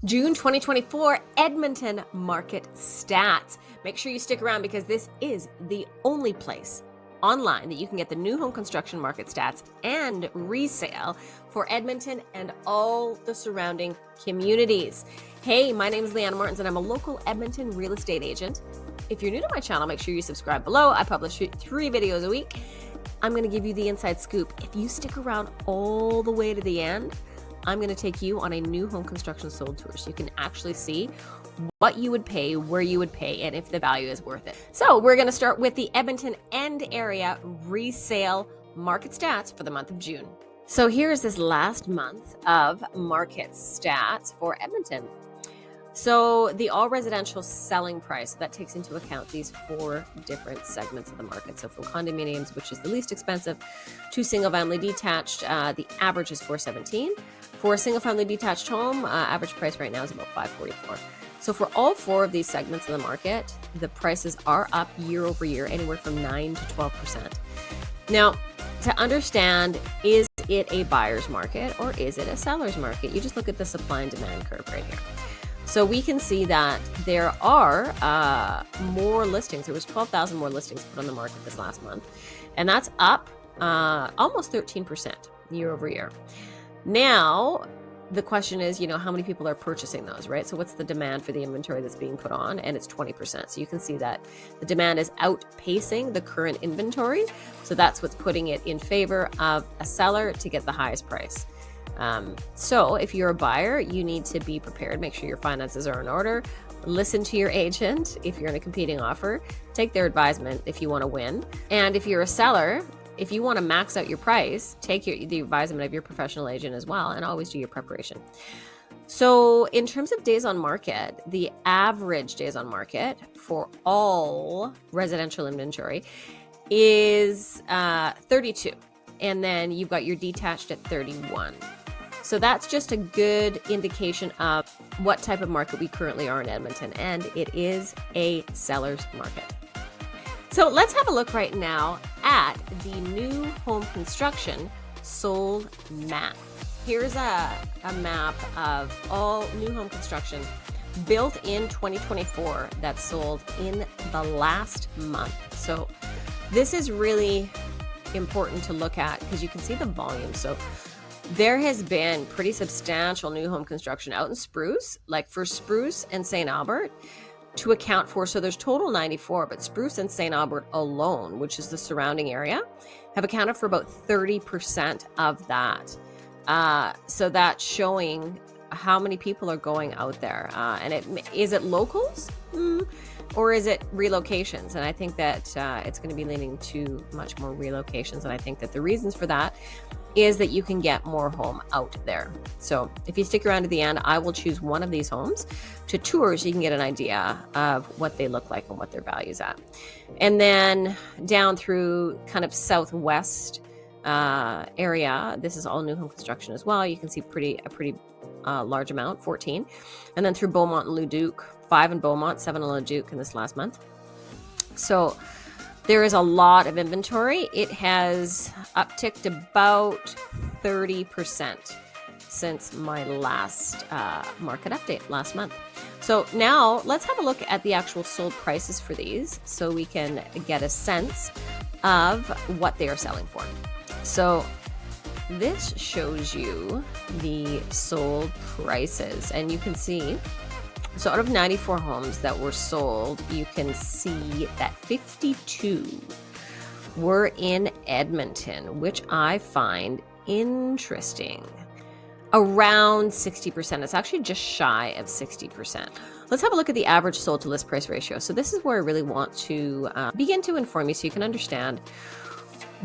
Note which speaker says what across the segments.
Speaker 1: June 2024 Edmonton market stats. Make sure you stick around because this is the only place online that you can get the new home construction market stats and resale for Edmonton and all the surrounding communities. Hey, my name is Leanna Martens and I'm a local Edmonton real estate agent. If you're new to my channel, make sure you subscribe below. I publish 3 videos a week. I'm going to give you the inside scoop. If you stick around all the way to the end, I'm going to take you on a new home construction sold tour so you can actually see what you would pay, where you would pay, and if the value is worth it. So we're going to start with the Edmonton and area resale market stats for the month of June. So here's this last month of market stats for Edmonton. So the all residential selling price, that takes into account these 4 different segments of the market. So from condominiums, which is the least expensive, to single family detached, the average is $417. For a single family detached home, average price right now is about $544. So for all 4 of these segments of the market, the prices are up year over year, anywhere from 9 to 12%. Now, to understand, is it a buyer's market or is it a seller's market? You just look at the supply and demand curve right here. So we can see that there are more listings. There was 12,000 more listings put on the market this last month, and that's up almost 13% year over year. Now, the question is, how many people are purchasing those, right? So what's the demand for the inventory that's being put on? And it's 20%. So you can see that the demand is outpacing the current inventory. So that's what's putting it in favor of a seller to get the highest price. So if you're a buyer, you need to be prepared. Make sure your finances are in order. Listen to your agent if you're in a competing offer. Take their advisement if you want to win. And if you're a seller, if you want to max out your price, take the advisement of your professional agent as well, and always do your preparation. So in terms of days on market, the average days on market for all residential inventory is 32. And then you've got your detached at 31. So that's just a good indication of what type of market we currently are in Edmonton, and it is a seller's market. So let's have a look right now at the new home construction sold map. Here's a map of all new home construction built in 2024 that's sold in the last month. So this is really important to look at because you can see the volume. So there has been pretty substantial new home construction out in Spruce, like for Spruce and St. Albert, to account for, so there's total 94, but Spruce and St. Albert alone, which is the surrounding area, have accounted for about 30% of that. So that's showing how many people are going out there. And is it locals? Or is it relocations? And I think that it's going to be leaning to much more relocations. And I think that the reasons for that is that you can get more home out there. So if you stick around to the end, I will choose one of these homes to tour so you can get an idea of what they look like and what their value's at. And then down through kind of southwest area, this is all new home construction as well. You can see a pretty large amount, 14. And then through Beaumont and Leduc, 5 in Beaumont, 7 in Leduc in this last month. So there is a lot of inventory. It has upticked about 30% since my last market update last month. So now let's have a look at the actual sold prices for these so we can get a sense of what they are selling for. So this shows you the sold prices, and you can see, so out of 94 homes that were sold, you can see that 52 were in Edmonton, which I find interesting. Around 60%. It's actually just shy of 60%. Let's have a look at the average sold to list price ratio. So this is where I really want to begin to inform you so you can understand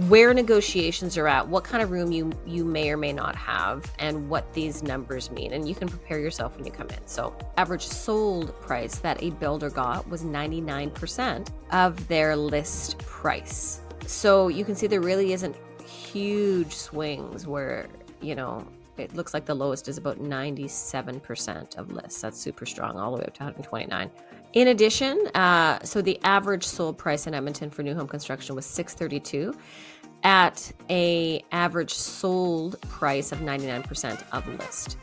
Speaker 1: where negotiations are at, what kind of room you may or may not have, and what these numbers mean. And you can prepare yourself when you come in. So average sold price that a builder got was 99% of their list price. So you can see there really isn't huge swings where, it looks like the lowest is about 97% of lists. That's super strong, all the way up to 129. In addition, so the average sold price in Edmonton for new home construction was $632 at a average sold price of 99% of list.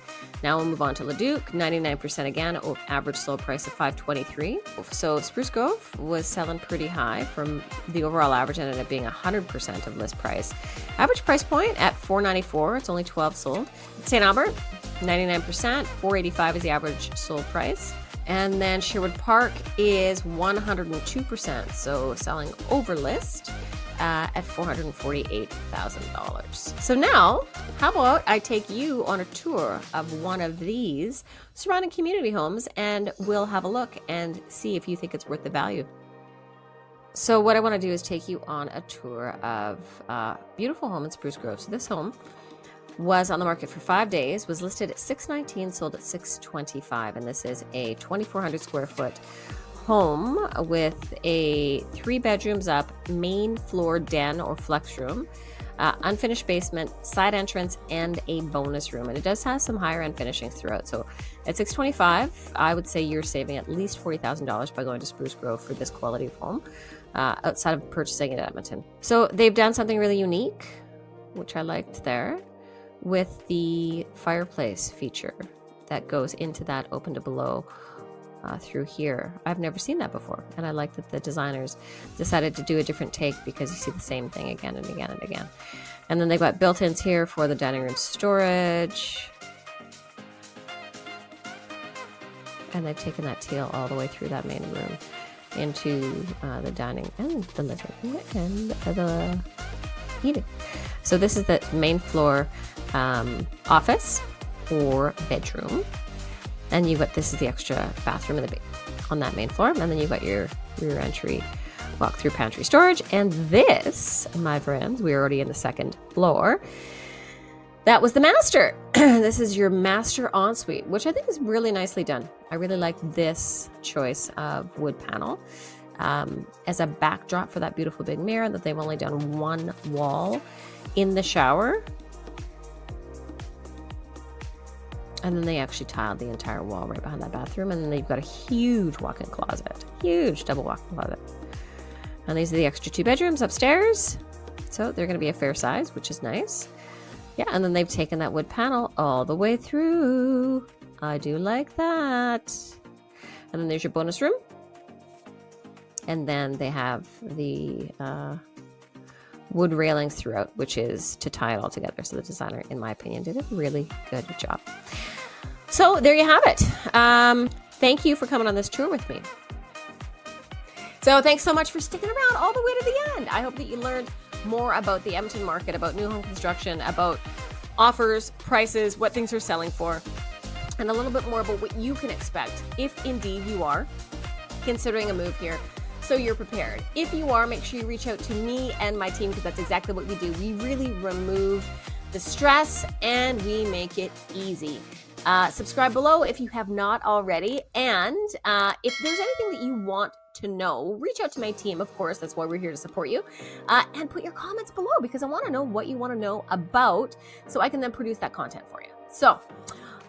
Speaker 1: Now we'll move on to Leduc, 99% again, average sold price of $523. So Spruce Grove was selling pretty high. From the overall average ended up being 100% of list price. Average price point at $494. It's only 12 sold. St. Albert, 99%, $485 is the average sold price. And then Sherwood Park is 102%, so selling over list at $448,000. So now, how about I take you on a tour of one of these surrounding community homes, and we'll have a look and see if you think it's worth the value. So what I want to do is take you on a tour of a beautiful home in Spruce Grove. So this home was on the market for 5 days, was listed at $619, sold at $625, and this is a 2,400 square foot home with a 3 bedrooms up, main floor den or flex room, unfinished basement, side entrance, and a bonus room. And it does have some higher end finishings throughout. So at $625, I would say you're saving at least $40,000 by going to Spruce Grove for this quality of home, outside of purchasing it at Edmonton. So they've done something really unique, which I liked there, with the fireplace feature that goes into that open to below through here. I've never seen that before, and I like that the designers decided to do a different take, because you see the same thing again and again and again. And then they've got built-ins here for the dining room storage, and they've taken that teal all the way through that main room into the dining and the living and the eating. So this is the main floor office or bedroom, and this is the extra bathroom on that main floor, and then you've got your rear entry, walk-through pantry storage, and this, my friends, we're already in the second floor. That was the master. This is your master ensuite, which I think is really nicely done. I really like this choice of wood panel as a backdrop for that beautiful big mirror, that they've only done one wall in the shower. And then they actually tiled the entire wall right behind that bathroom. And then they've got a huge walk-in closet, huge double walk-in closet. And these are the extra 2 bedrooms upstairs. So they're going to be a fair size, which is nice. Yeah, and then they've taken that wood panel all the way through. I do like that. And then there's your bonus room. And then they have the wood railings throughout, which is to tie it all together. So the designer, in my opinion, did a really good job. So there you have it. Thank you for coming on this tour with me. So thanks so much for sticking around all the way to the end. I hope that you learned more about the Edmonton market, about new home construction, about offers, prices, what things are selling for, and a little bit more about what you can expect if indeed you are considering a move here, so you're prepared. If you are, make sure you reach out to me and my team, because that's exactly what we do. We really remove the stress and we make it easy. Subscribe below if you have not already. And if there's anything that you want to know, reach out to my team. Of course, that's why we're here to support you. And put your comments below, because I want to know what you want to know about, so I can then produce that content for you. So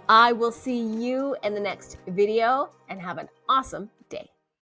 Speaker 1: I will see you in the next video, and have an awesome